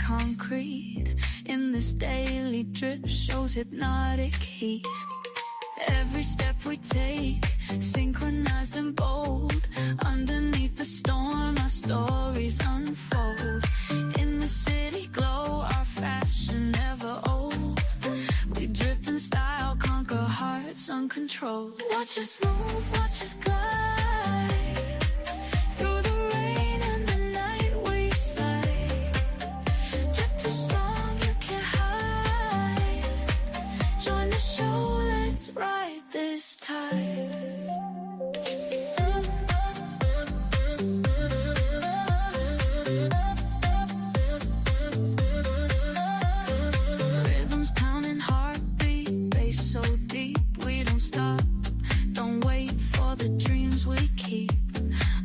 concrete. In this daily drip shows hypnotic heat. Every step we take, synchronized and bold. Underneath the storm, our stories unfold. In the city glow, our fashion never old. We drip in style, conquer hearts uncontrolled. Watch us move, watch us glide. Through the rain and the night we slide. Drip too strong, you can't hide. Join the show, let's ride this tide. Rhythms pounding, heartbeat, bass so deep. We don't stop, don't wait for the dreams we keep.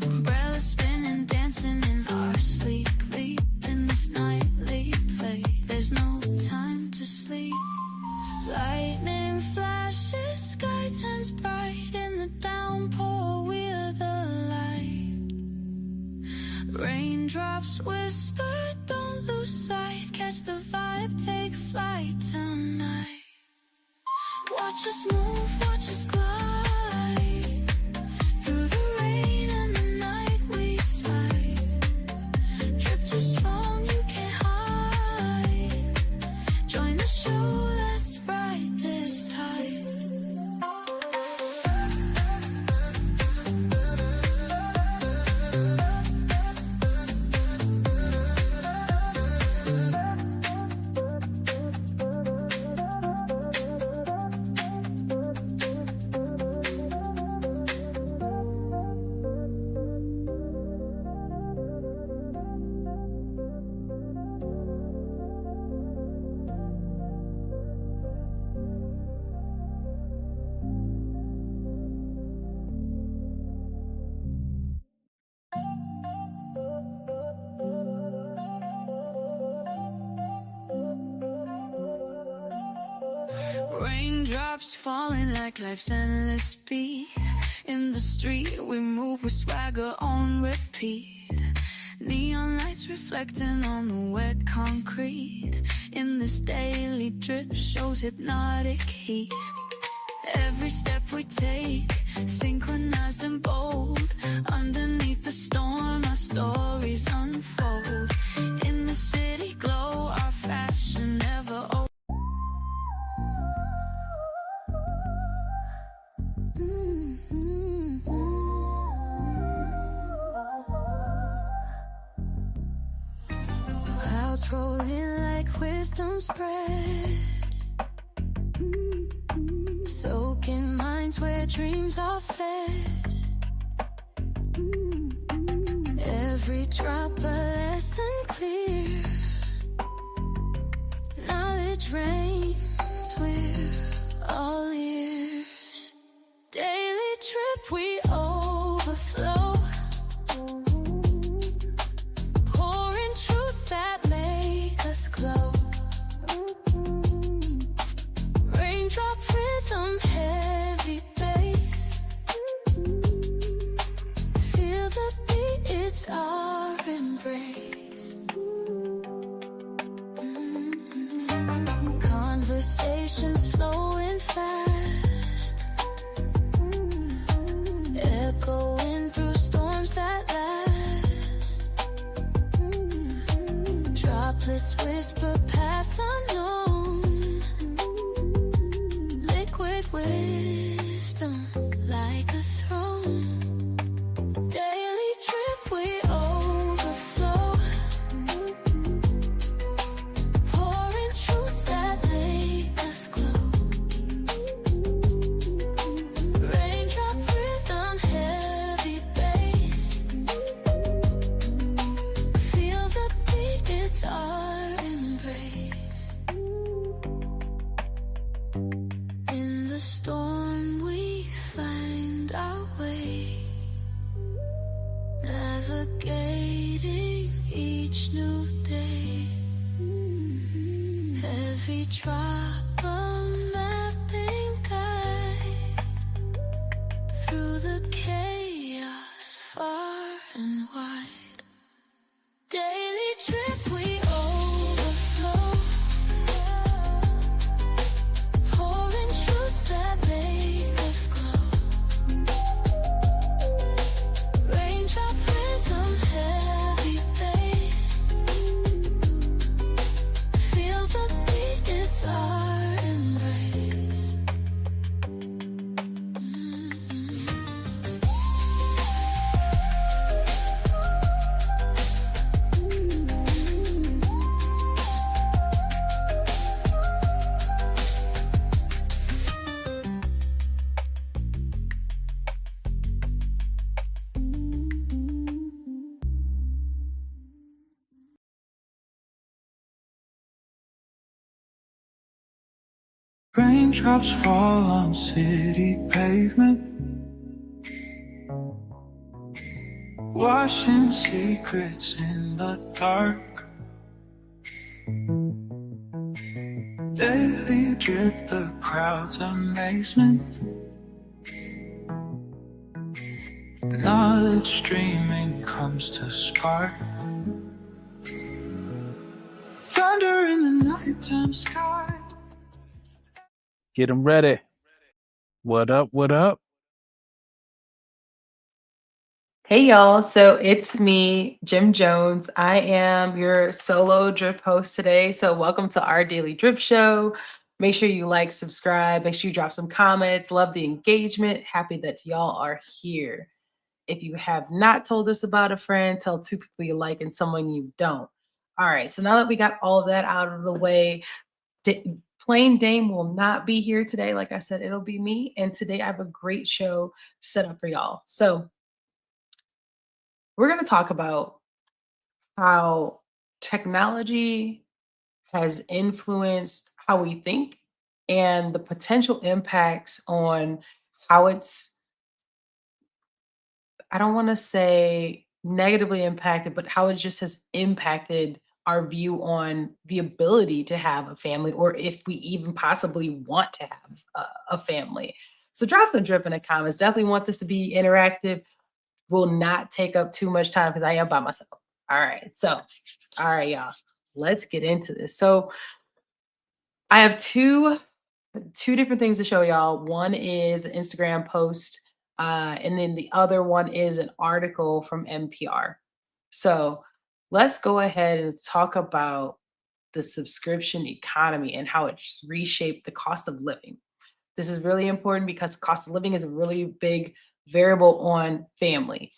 Umbrellas spinning, dancing in our sleep. Leap in this nightly play. There's no time to sleep. Lightning flashes, sky turns bright. In the downpour, we're the light. Raindrops whisper, don't lose sight. Catch the vibe, take flight tonight. Watch us move, watch us glide. Through the rain and the night we slide. Drip too strong, you can't hide. Join the show, let's ride this tide. Raindrops falling like life's endless speed. In the street we move with swagger on repeat. Neon lights reflecting on the wet concrete. In this daily drip shows hypnotic heat. Every step we take, synchronized and bold. Underneath the storm, our stories unfold. In the city glow, our fashion never old. Clouds rolling like wisdom spread, soaking minds where dreams are fed. Every drop a lesson clear. Knowledge reigns, we're all ears. Daily trip we overflow, pouring truths that make us glow. Raindrop rhythm, heavy bass. Feel the beat, it's our embrace. Conversations flowing fast, echoing through storms that last. Droplets whisper past unknown, liquid wisdom like a throne. Daily trip we overflow, pouring truths that make us glow. Raindrop rhythm, heavy bass. Feel the beat, it's our embrace. In the storm we find our way, navigating each new day. Every drop a mapping guide through the chaos far and wide. Daily trip we overflow, Raindrops fall on city pavement, washing secrets in the dark. Daily drip, the crowd's amazement. Knowledge streaming comes to spark. Thunder in the nighttime sky. Get them ready. What up? What up? Hey y'all, so it's me, Jim Jones. I am your solo drip host today. So welcome to our daily drip show. Make sure you like, subscribe, make sure you drop some comments. Love the engagement. Happy that y'all are here. If you have not told us about a friend, tell 2 people you like and someone you don't. All right, so now that we got all of that out of the way, Plain Dame will not be here today. Like I said, it'll be me. And today I have a great show set up for y'all. So we're going to talk about how technology has influenced how we think and the potential impacts on how it's, I don't want to say negatively impacted, but how it just has impacted our view on the ability to have a family, or if we even possibly want to have a family. So drop some drip in the comments. Definitely want this to be interactive. Will not take up too much time because I am by myself. All right. So, all right, y'all. Let's get into this. So I have two different things to show y'all. One is an Instagram post, and then the other one is an article from NPR. So let's go ahead and talk about the subscription economy and how it's reshaped the cost of living. This is really important because cost of living is a really big variable on family.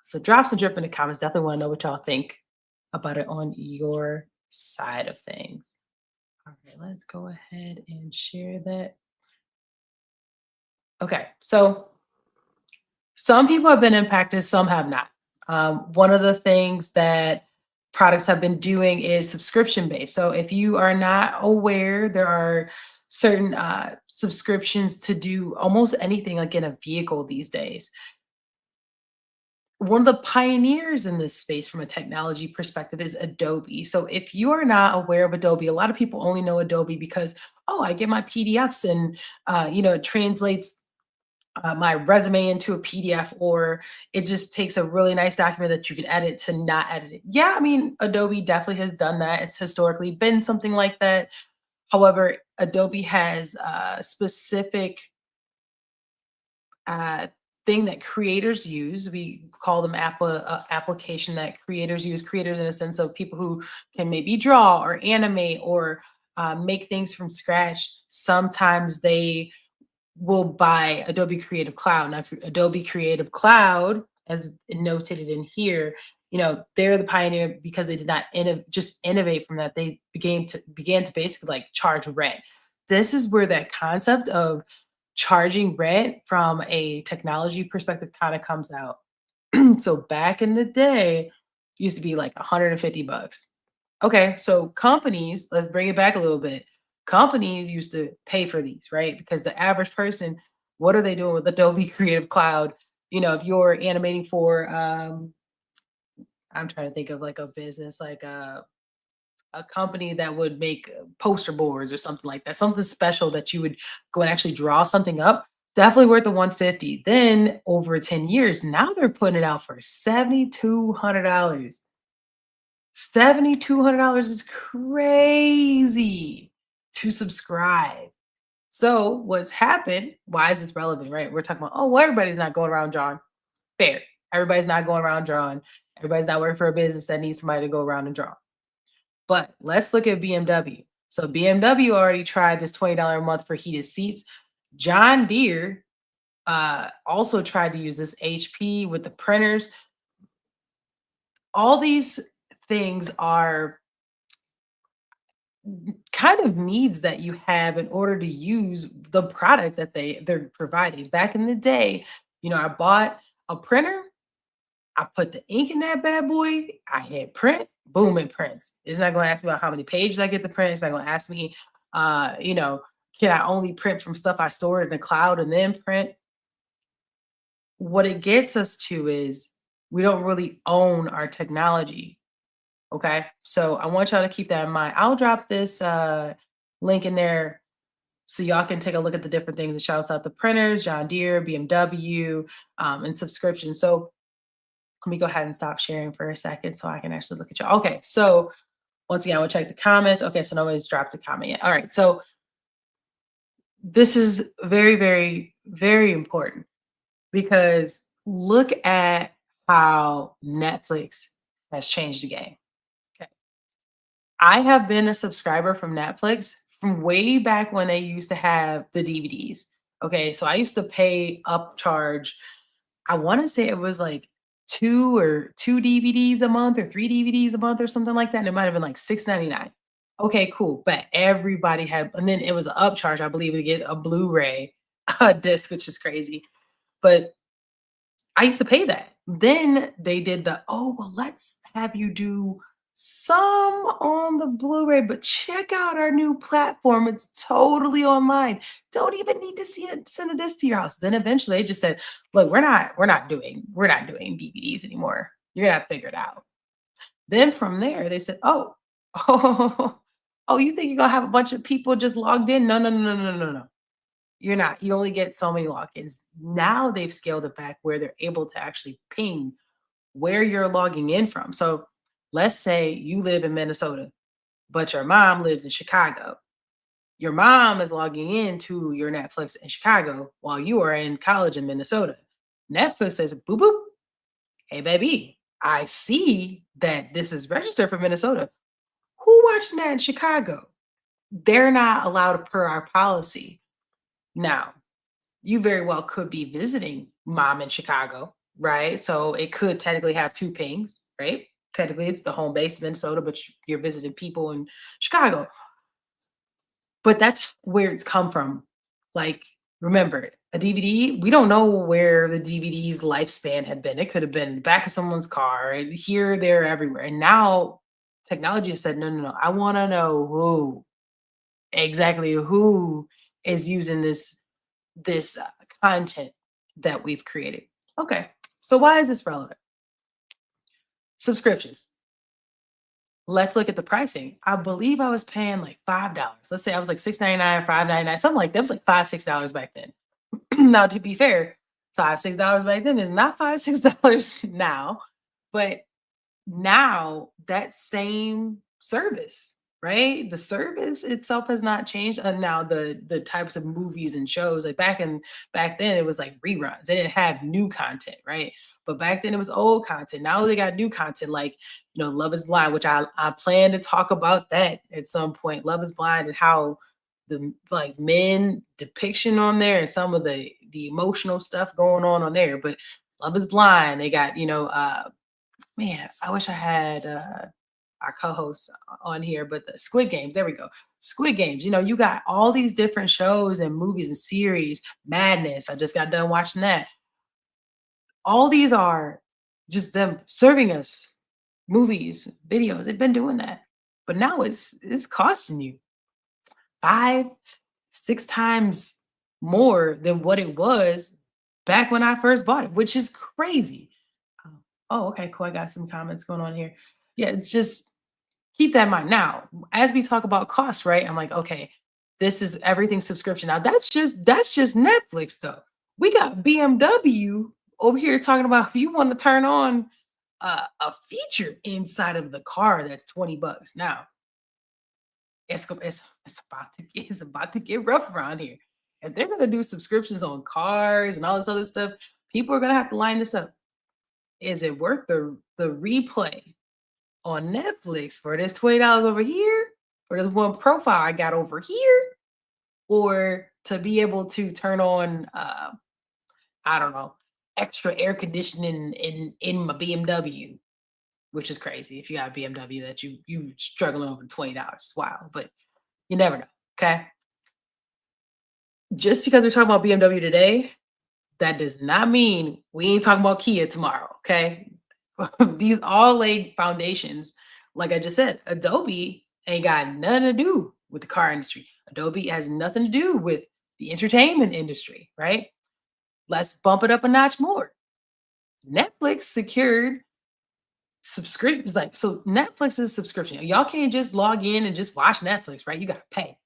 So drop some drip in the comments. Definitely want to know what y'all think about it on your side of things. All right, let's go ahead and share that. Okay, so some people have been impacted, some have not. One of the things that products have been doing is subscription based. So if you are not aware, there are certain subscriptions to do almost anything like in a vehicle these days. One of the pioneers in this space from a technology perspective is Adobe. So if you are not aware of Adobe, a lot of people only know Adobe because, oh, I get my PDFs and, it translates my resume into a PDF, or it just takes a really nice document that you can edit to not edit it. Yeah, I mean, Adobe definitely has done that. It's historically been something like that. However, Adobe has a specific uh, thing that creators use. We call them application that creators use. Creators in a sense of people who can maybe draw or animate or make things from scratch. Sometimes they will buy Adobe Creative Cloud. Now, Adobe Creative Cloud, as notated in here, they're the pioneer because they did not just innovate from that. They began to basically like charge rent. This is where that concept of charging rent from a technology perspective kind of comes out. So back in the day, used to be like 150 bucks. Okay, so companies, let's bring it back a little bit. Companies used to pay for these, right? Because the average person, what are they doing with Adobe Creative Cloud? If you're animating for I'm trying to think of like a business, like a company that would make poster boards or something like that, something special that you would go and actually draw something up. Definitely worth the 150. Then over 10 years, now they're putting it out for $7,200. $7,200 is crazy to subscribe. So what's happened? Why is this relevant, right? We're talking about, oh, well, everybody's not going around drawing. Fair. Everybody's not going around drawing. Everybody's not working for a business that needs somebody to go around and draw. But let's look at BMW. So BMW already tried this $20 a month for heated seats. John Deere also tried to use this. HP with the printers. All these things are kind of needs that you have in order to use the product that they're providing. Back in the day, I bought a printer. I put the ink in that bad boy. I hit print, boom, it prints. It's not going to ask me about how many pages I get to print. It's not going to ask me, Can I only print from stuff I stored in the cloud and then print? What it gets us to is we don't really own our technology. Okay. So I want y'all to keep that in mind. I'll drop this link in there so y'all can take a look at the different things. It shouts out the printers, John Deere, BMW, and subscriptions. So let me go ahead and stop sharing for a second so I can actually look at y'all. Okay. So once again, I will check the comments. Okay. So nobody's dropped a comment yet. All right. So this is very, very, very important because look at how Netflix has changed the game. Okay. I have been a subscriber from Netflix from way back when they used to have the DVDs. Okay. So I used to pay upcharge. I want to say it was like two DVDs a month or three DVDs a month or something like that. And it might have been like $6.99. Okay, cool. But everybody had, and then it was an upcharge, I believe, to get a Blu-ray disc, which is crazy. But I used to pay that. Then they did the, oh, well, let's have you do some on the Blu-ray, but check out our new platform. It's totally online. Don't even need to see it, send a disc to your house. Then eventually they just said, look, we're not doing DVDs anymore. You're gonna have to figure it out. Then from there, they said, oh, oh, you think you're gonna have a bunch of people just logged in? No, no, no, no, no, no, no. You're not. You only get so many logins. Now they've scaled it back where they're able to actually ping where you're logging in from. So let's say you live in Minnesota, but your mom lives in Chicago. Your mom is logging into your Netflix in Chicago while you are in college in Minnesota. Netflix says, boop, boop. Hey, baby, I see that this is registered for Minnesota. Who watching that in Chicago? They're not allowed per our policy. Now, you very well could be visiting mom in Chicago, right? So it could technically have two pings, right? Technically, it's the home base of Minnesota, but you're visiting people in Chicago. But that's where it's come from. Like, remember, a DVD, we don't know where the DVD's lifespan had been. It could have been in the back of someone's car, and here, there, everywhere. And now technology has said, no, no, no. I want to know exactly who is using this content that we've created. Okay, so why is this relevant? Subscriptions. Let's look at the pricing. I believe I was paying like $5. Let's say I was like $6.99, $5.99, something like that. It was like $5, $6 back then. Now, to be fair, $5, $6 back then is not $5, $6 now, but now that same service, right? The service itself has not changed. And now the types of movies and shows, like back then it was like reruns. They didn't have new content, right? But back then it was old content. Now they got new content, like Love is Blind, which I plan to talk about that at some point. Love is Blind and how the like men depiction on there and some of the emotional stuff going on there. But Love is Blind, they got man, I wish I had our co-host on here, but the Squid Games, there we go. Squid Games, you got all these different shows and movies and series. Madness, I just got done watching that. All these are just them serving us movies, videos. They've been doing that, but now it's costing you 5, 6 times more than what it was back when I first bought it, which is crazy. Oh, okay, cool. I got some comments going on here. Yeah, it's just keep that in mind. Now, as we talk about cost, right? I'm like, okay, this is everything subscription. Now that's just Netflix though. We got BMW over here talking about if you want to turn on a feature inside of the car that's $20 now. It's about to get rough around here. If they're gonna do subscriptions on cars and all this other stuff, people are gonna have to line this up. Is it worth the replay on Netflix for this $20 over here, for this one profile I got over here, or to be able to turn on I don't know, extra air conditioning in my BMW, which is crazy. If you got a BMW that you struggling over $20, wow, but you never know. Okay, just because we're talking about BMW today, that does not mean we ain't talking about Kia tomorrow. Okay, these all laid foundations. Like I just said, Adobe ain't got nothing to do with the car industry. Adobe has nothing to do with the entertainment industry, right? Let's bump it up a notch more. Netflix secured subscriptions. Like, so Netflix is subscription. Y'all can't just log in and just watch Netflix, right? You got to pay.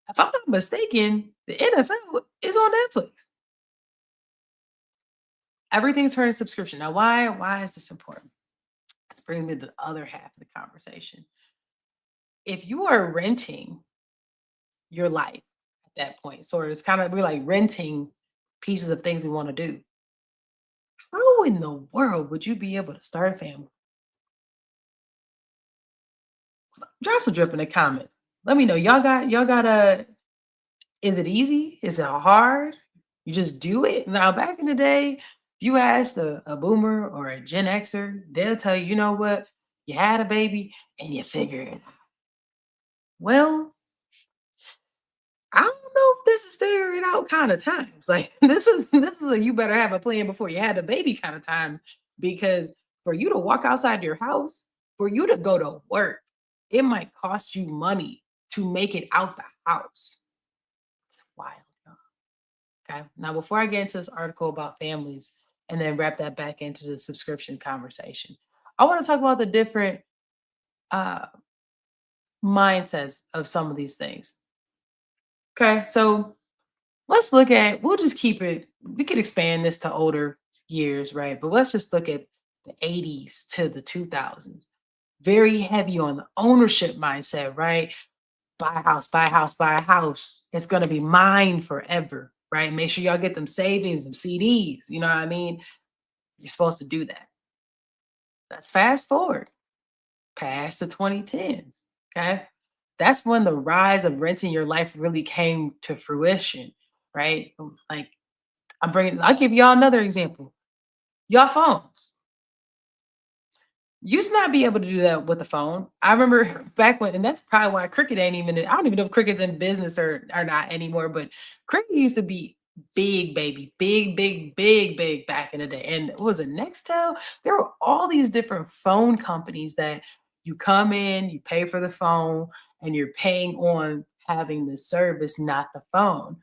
If I'm not mistaken, the NFL is on Netflix. Everything's turning subscription. Now, why is this important? Let's bring me to the other half of the conversation. If you are renting your life at that point, so it's kind of we're like renting pieces of things we want to do. How in the world would you be able to start a family? Drop some drip in the comments. Let me know. Y'all got a is it easy? Is it hard? You just do it. Now, back in the day, if you asked a boomer or a Gen Xer, they'll tell you, you know what? You had a baby and you figure it out. Well, I don't know if this is figuring out kind of times. Like this is a you better have a plan before you had a baby kind of times because for you to walk outside your house, for you to go to work, it might cost you money to make it out the house. It's wild. Y'all. Okay. Now, before I get into this article about families and then wrap that back into the subscription conversation, I want to talk about the different uh, mindsets of some of these things. Okay. So let's look at, we'll just keep it, we could expand this to older years, right? But let's just look at the 80s to the 2000s. Very heavy on the ownership mindset, right? Buy a house, buy a house, buy a house. It's going to be mine forever, right? Make sure y'all get them savings, them CDs. You know what I mean? You're supposed to do that. Let's fast forward past the 2010s. Okay. That's when the rise of renting your life really came to fruition, right? Like, I'll give y'all another example. Y'all phones. Used to not be able to do that with the phone. I remember back when, and that's probably why Cricket ain't even, I don't even know if Cricket's in business or not anymore, but Cricket used to be big, baby, big back in the day. And what was it, Nextel? There were all these different phone companies that you come in, you pay for the phone, and you're paying on having the service, not the phone.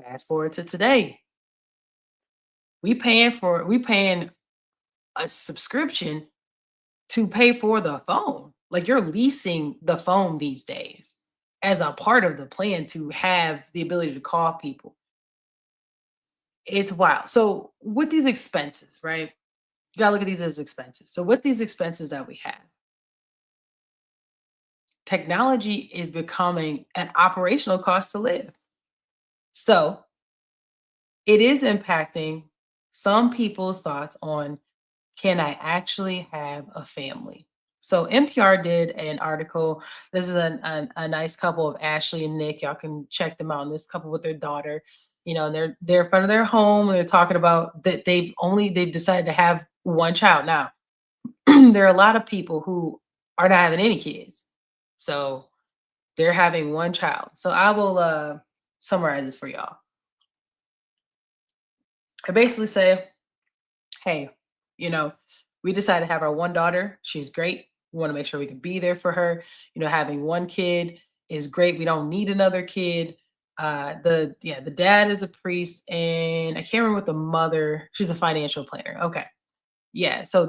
Fast forward to today. We paying a subscription to pay for the phone. Like you're leasing the phone these days as a part of the plan to have the ability to call people. It's wild. So with these expenses, right? You gotta look at these as expenses. So with these expenses that we have, technology is becoming an operational cost to live. So it is impacting some people's thoughts on can I actually have a family? So NPR did an article. This is a nice couple of Ashley and Nick. Y'all can check them out. And this couple with their daughter, you know, and they're in front of their home and they're talking about that they've decided to have one child. Now, there are a lot of people who are not having any kids. So they're having one child. So I will summarize this for y'all. I basically say, hey, you know, we decided to have our one daughter. She's great. We want to make sure we can be there for her. You know, having one kid is great. We don't need another kid. The dad is a priest, and I can't remember what the mother. She's a financial planner. Okay, yeah. So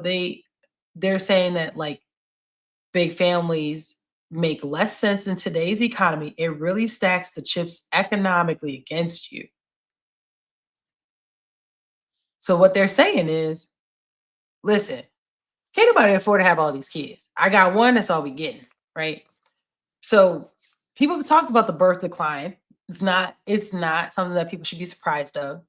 they're saying that like big families make less sense in today's economy. It really stacks the chips economically against you. So what they're saying is, listen, can't nobody afford to have all these kids. I got one, that's all we getting, right? So people have talked about the birth decline. It's not something that people should be surprised of.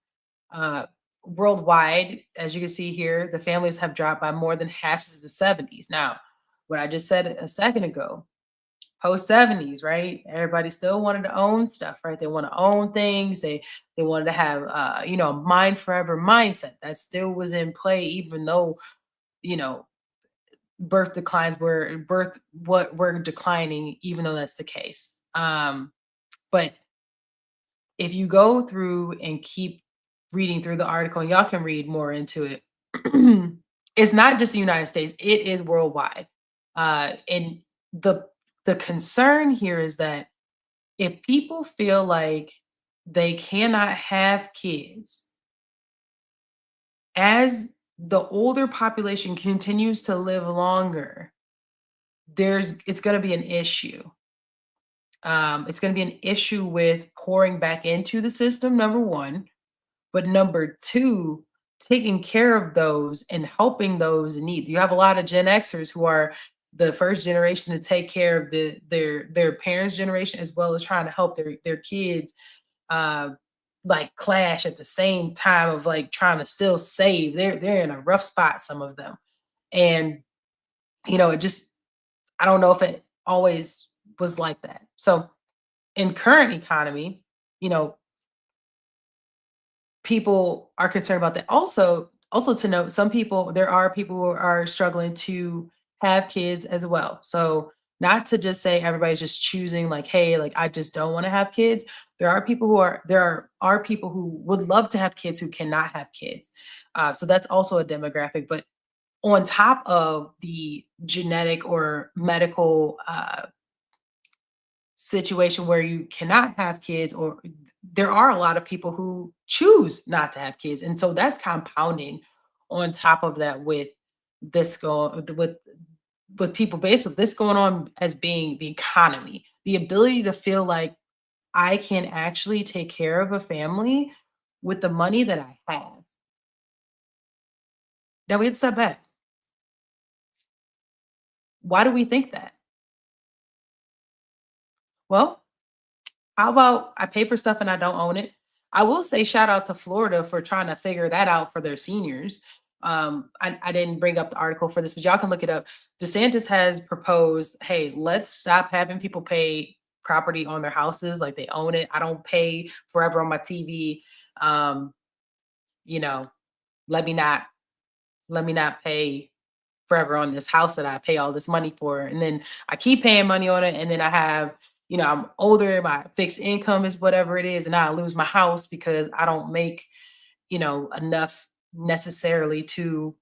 Uh, Worldwide, as you can see here, the families have dropped by more than half since the 70s. Now, what I just said a second ago, post 70s, right? Everybody still wanted to own stuff, right? They want to own things. They wanted to have a mind forever mindset that still was in play, even though, you know, birth declines were birth what we're declining, even though that's the case. But if you go through and keep reading through the article, and y'all can read more into it, it's not just the United States, it is worldwide. And the concern here is that if people feel like they cannot have kids, as the older population continues to live longer, it's going to be an issue. It's going to be an issue with pouring back into the system, number one, but number two, taking care of those and helping those in need. You have a lot of Gen Xers who are the first generation to take care of their parents' generation, as well as trying to help their kids uh like clash at the same time of like trying to still save. They're in a rough spot, some of them. And it just, I don't know if it always was like that. So in current economy, you know, people are concerned about that. Also to note, there are people who are struggling to have kids as well. So not to just say everybody's just choosing like, hey, like I just don't want to have kids. There are people who would love to have kids who cannot have kids. So that's also a demographic. But on top of the genetic or medical situation where you cannot have kids, or there are a lot of people who choose not to have kids, and so that's compounding on top of that with this going with people, basically this going on as being the economy, the ability to feel like I can actually take care of a family with the money that I have. Now we have to step back. Why do we think that? Well, how about I pay for stuff and I don't own it? I will say shout out to Florida for trying to figure that out for their seniors. I didn't bring up the article for this, but y'all can look it up. DeSantis has proposed, hey, let's stop having people pay property on their houses like they own it. I don't pay forever on my TV. Um, you know, let me not pay forever on this house that I pay all this money for. And then I keep paying money on it. And then I have, I'm older, my fixed income is whatever it is, and I lose my house because I don't make, enough necessarily to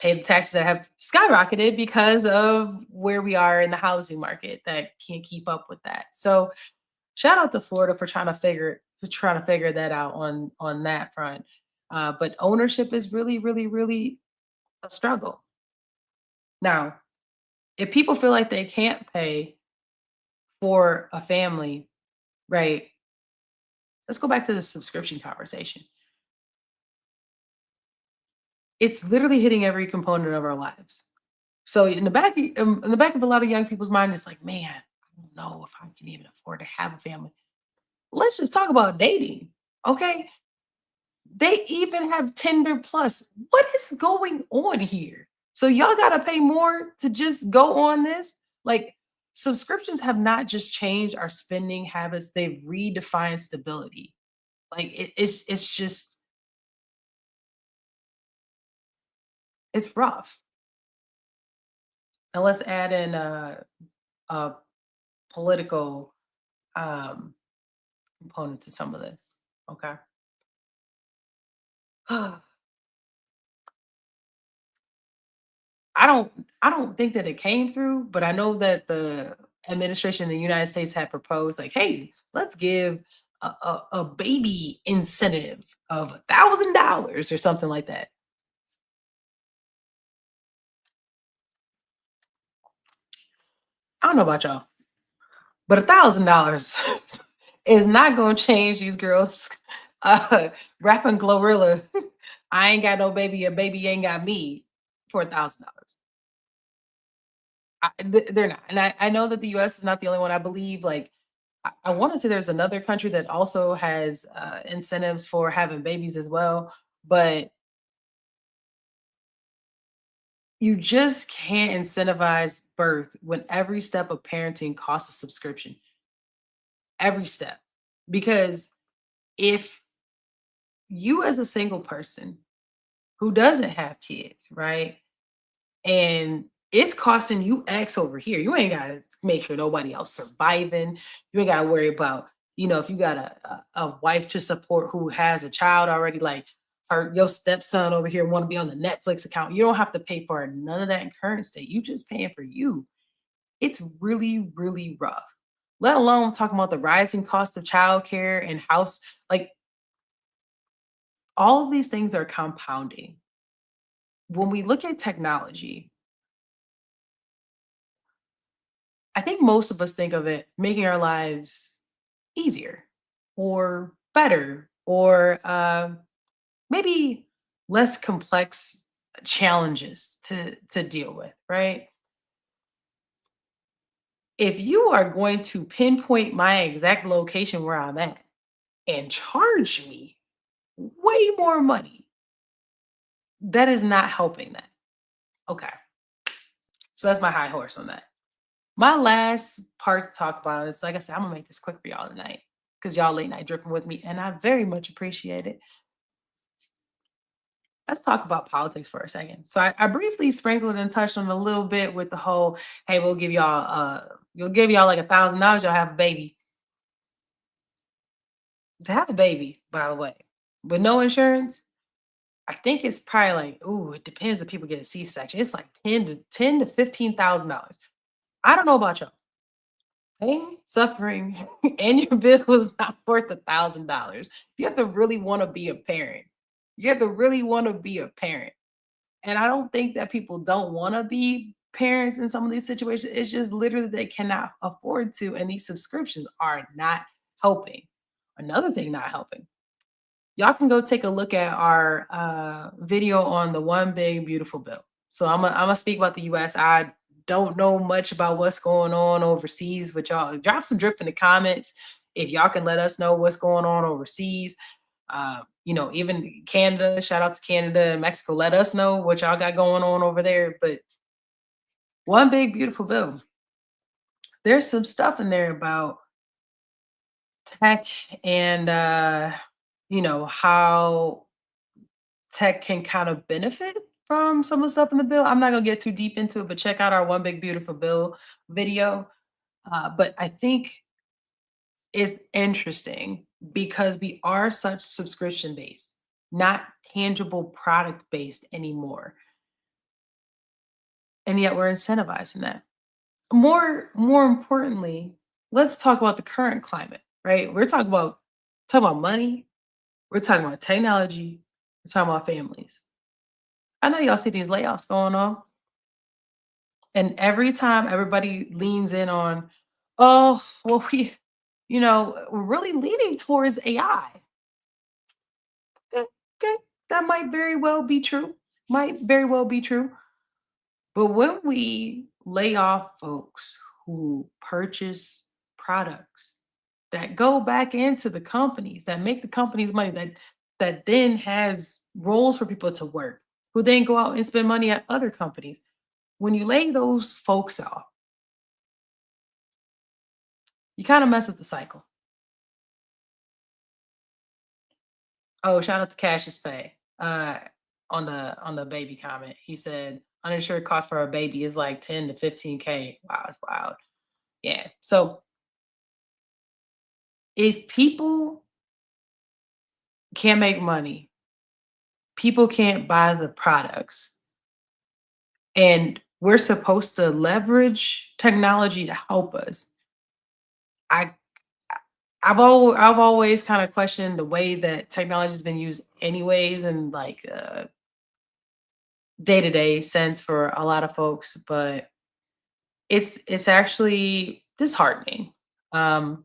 pay the taxes that have skyrocketed because of where we are in the housing market that can't keep up with that. So shout out to Florida for trying to figure that out on that front. But ownership is really, really, really a struggle. Now, if people feel like they can't pay for a family, right? Let's go back to the subscription conversation. It's literally hitting every component of our lives. So in the back of a lot of young people's mind, it's like, man, I don't know if I can even afford to have a family. Let's just talk about dating, okay? They even have Tinder Plus. What is going on here? So y'all got to pay more to just go on this? Like, subscriptions have not just changed our spending habits, they've redefined stability. Like it's just, it's rough. And let's add in a political um component to some of this. Okay. I don't think that it came through, but I know that the administration in the United States had proposed like, hey, let's give a baby incentive of $1,000 or something like that. I don't know about y'all, but $1,000 is not gonna change these girls rapping Glorilla. I ain't got no baby, a baby ain't got me for $1,000. They're not. And I know that the US is not the only one. I believe like I want to say there's another country that also has incentives for having babies as well, but you just can't incentivize birth when every step of parenting costs a subscription. Every step. Because if you as a single person who doesn't have kids, right? And it's costing you X over here. You ain't got to make sure nobody else surviving. You ain't got to worry about, if you got a wife to support who has a child already, like your stepson over here want to be on the Netflix account. You don't have to pay for none of that in current state. You just paying for you. It's really, really rough. let alone talking about the rising cost of childcare and house. Like all of these things are compounding. When we look at technology, I think most of us think of it making our lives easier or better or maybe less complex challenges to deal with, right? If you are going to pinpoint my exact location where I'm at and charge me way more money, that is not helping that. Okay. So that's my high horse on that. My last part to talk about is, like I said, I'm gonna make this quick for y'all tonight because y'all late night dripping with me, and I very much appreciate it. Let's talk about politics for a second. So I briefly sprinkled and touched on a little bit with the whole, hey, you'll give y'all like $1,000, y'all have a baby. To have a baby, by the way, with no insurance, I think it's probably like, ooh, it depends if people get a C-section. It's like ten to $15,000. I don't know about y'all. Pain, suffering, and your bill is not worth $1,000. You have to really want to be a parent. You have to really want to be a parent. And I don't think that people don't want to be parents in some of these situations. It's just literally they cannot afford to. And these subscriptions are not helping. Another thing not helping. Y'all can go take a look at our video on the One Big Beautiful Bill. So I'm gonna speak about the US. I don't know much about what's going on overseas, but y'all drop some drip in the comments if y'all can let us know what's going on overseas. Even Canada, shout out to Canada and Mexico. Let us know what y'all got going on over there. But One Big Beautiful Bill, there's some stuff in there about tech and how tech can kind of benefit from some of the stuff in the bill. I'm not gonna get too deep into it, but check out our One Big Beautiful Bill video. But I think it's interesting because we are such subscription based, not tangible product based anymore. And yet we're incentivizing that. More importantly, let's talk about the current climate, right? We're talking about money, we're talking about technology, we're talking about families. I know y'all see these layoffs going on. And every time everybody leans in on, oh, well, we're really leaning towards AI. Okay, okay, that might very well be true. Might very well be true. But when we lay off folks who purchase products that go back into the companies that make the companies money, that then has roles for people to work, who then go out and spend money at other companies. When you lay those folks off, you kind of mess up the cycle. Oh, shout out to Cassius Pay. On the baby comment. He said uninsured cost for a baby is like 10 to 15K. Wow, it's wild. Yeah. So if people can't make money, people can't buy the products, and we're supposed to leverage technology to help us. I I've always kind of questioned the way that technology has been used anyways and like day-to-day sense for a lot of folks, but it's actually disheartening. Um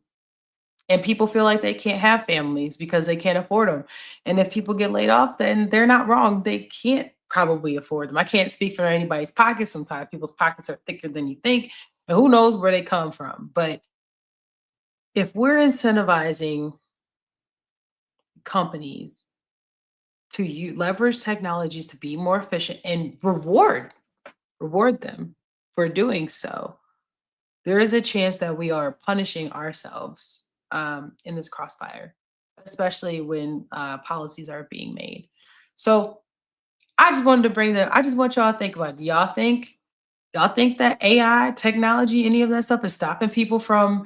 and people feel like they can't have families because they can't afford them. And if people get laid off, then they're not wrong. They can't probably afford them. I can't speak for anybody's pockets. Sometimes people's pockets are thicker than you think, and who knows where they come from. But if we're incentivizing companies to leverage technologies to be more efficient and reward them for doing so, there is a chance that we are punishing ourselves in this crossfire, especially when policies are being made. So I just want y'all to think about it. Y'all think that AI, technology, any of that stuff is stopping people from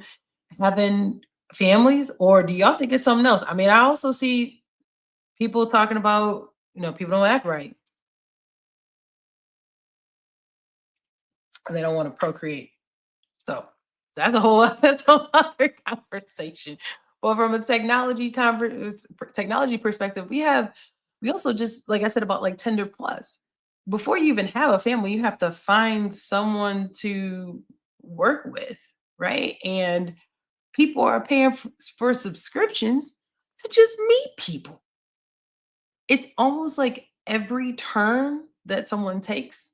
having families, or do y'all think it's something else? I mean, I also see people talking about, people don't act right and they don't want to procreate. So That's a whole that's a whole other conversation. But from a technology perspective, we also just like I said about like Tinder Plus. Before you even have a family, you have to find someone to work with, right? And people are paying for subscriptions to just meet people. It's almost like every turn that someone takes,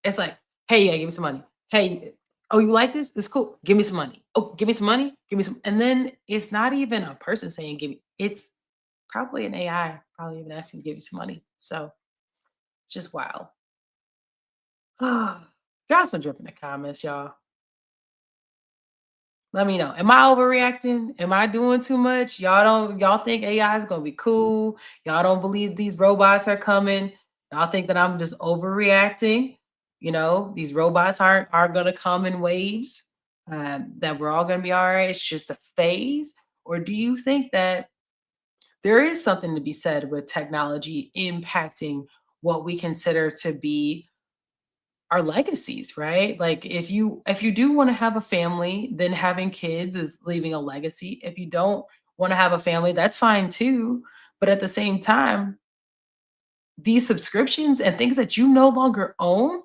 it's like, "Hey, yeah, give me some money. Hey, oh, you like this? It's cool. Give me some money. Oh, give me some money. Give me some." And then it's not even a person saying, "Give me." It's probably an AI, probably even asking to give you some money. So it's just wild. Drop some drip in the comments, y'all. Let me know. Am I overreacting? Am I doing too much? Y'all think AI is gonna be cool? Y'all don't believe these robots are coming? Y'all think that I'm just overreacting? These robots aren't gonna come in waves, that we're all gonna be all right. It's just a phase. Or do you think that there is something to be said with technology impacting what we consider to be our legacies, right? Like if you do want to have a family, then having kids is leaving a legacy. If you don't want to have a family, that's fine too. But at the same time, these subscriptions and things that you no longer own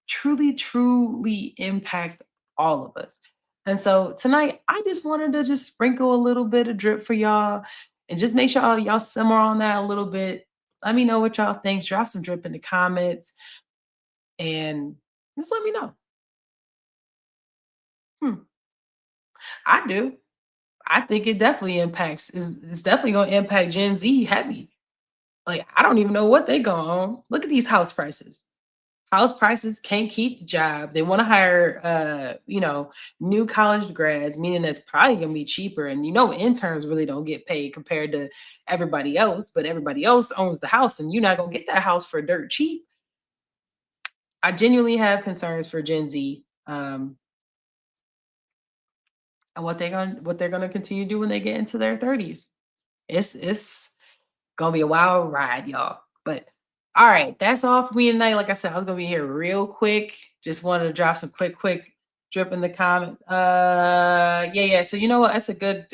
truly impact all of us. And so tonight, I just wanted to just sprinkle a little bit of drip for y'all and just make sure y'all simmer on that a little bit. Let me know what y'all think. Drop some drip in the comments and just let me know. Hmm. I do. I think it definitely impacts. It's definitely gonna impact Gen Z heavy. Like I don't even know what they go on. Look at these house prices. House prices can't keep the job. They want to hire new college grads, meaning that's probably gonna be cheaper. And interns really don't get paid compared to everybody else, but everybody else owns the house and you're not gonna get that house for dirt cheap. I genuinely have concerns for Gen Z. And what they're gonna continue to do when they get into their 30s. It's gonna be a wild ride, y'all. But all right, that's all for me tonight. Like I said, I was gonna be here real quick. Just wanted to drop some quick drip in the comments. Yeah. So you know what? That's a good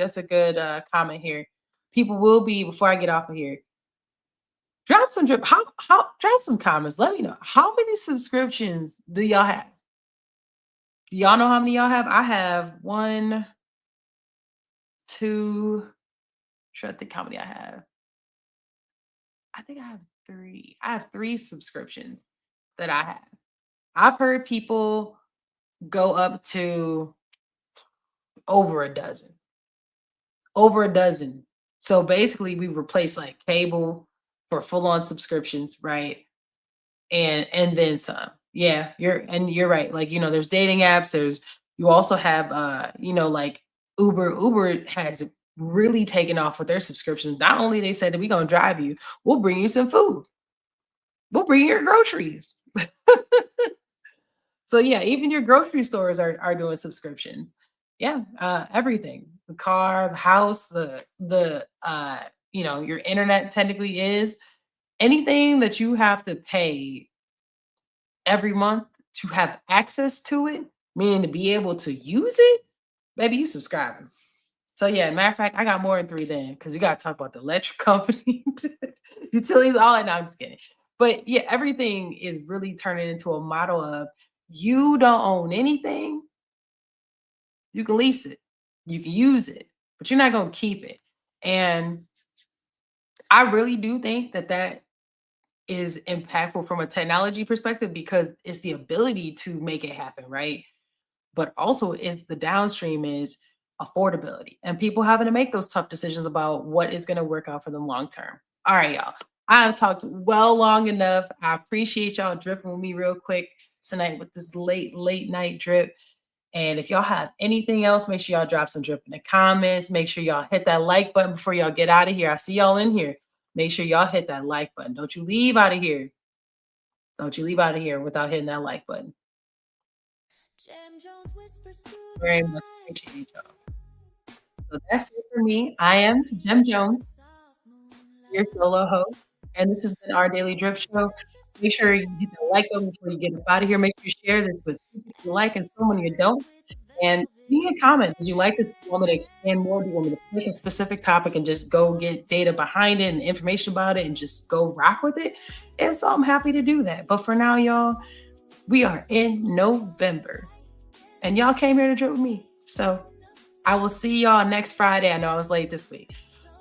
comment here. People will be before I get off of here. Drop some drip. How drop some comments. Let me know. How many subscriptions do y'all have? Do y'all know how many y'all have? I have one, two. Trying to think how many I have. I think I have three. I have three subscriptions that I have. I've heard people go up to over a dozen, over a dozen. So basically, we replace like cable for full on subscriptions, right? And then some. Yeah, you're right. Like there's dating apps. You also have like Uber. Uber has really taken off with their subscriptions. Not only they said that we're gonna drive you, we'll bring you some food. We'll bring you your groceries. So yeah, even your grocery stores are doing subscriptions. Yeah, everything. The car, the house, the your internet technically is anything that you have to pay every month to have access to it, meaning to be able to use it, maybe you subscribing. So yeah, matter of fact, I got more than three then because we gotta talk about the electric company, utilities, all that. No, I'm just kidding. But yeah, everything is really turning into a model of you don't own anything, you can lease it, you can use it, but you're not gonna keep it. And I really do think that that is impactful from a technology perspective because it's the ability to make it happen, right? But also is the downstream is affordability and people having to make those tough decisions about what is going to work out for them long term. All right, y'all. I have talked well long enough. I appreciate y'all dripping with me real quick tonight with this late night drip. And if y'all have anything else, make sure y'all drop some drip in the comments. Make sure y'all hit that like button before y'all get out of here. I see y'all in here. Make sure y'all hit that like button. Don't you leave out of here. Don't you leave out of here without hitting that like button. Very much appreciate y'all. So that's it for me. I am Jem Jones, your solo host, and this has been our Daily Drip Show. Make sure you hit the like button before you get up out of here. Make sure you share this with people you like and someone you don't. And leave me a comment. Did you like this? Do you want me to expand more? Do you want me to pick a specific topic and just go get data behind it and information about it and just go rock with it? And so I'm happy to do that. But for now, y'all, we are in November. And y'all came here to drip with me. So I will see y'all next Friday. I know I was late this week,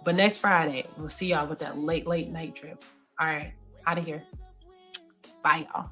but next Friday, we'll see y'all with that late night drip. All right, out of here. Bye, y'all.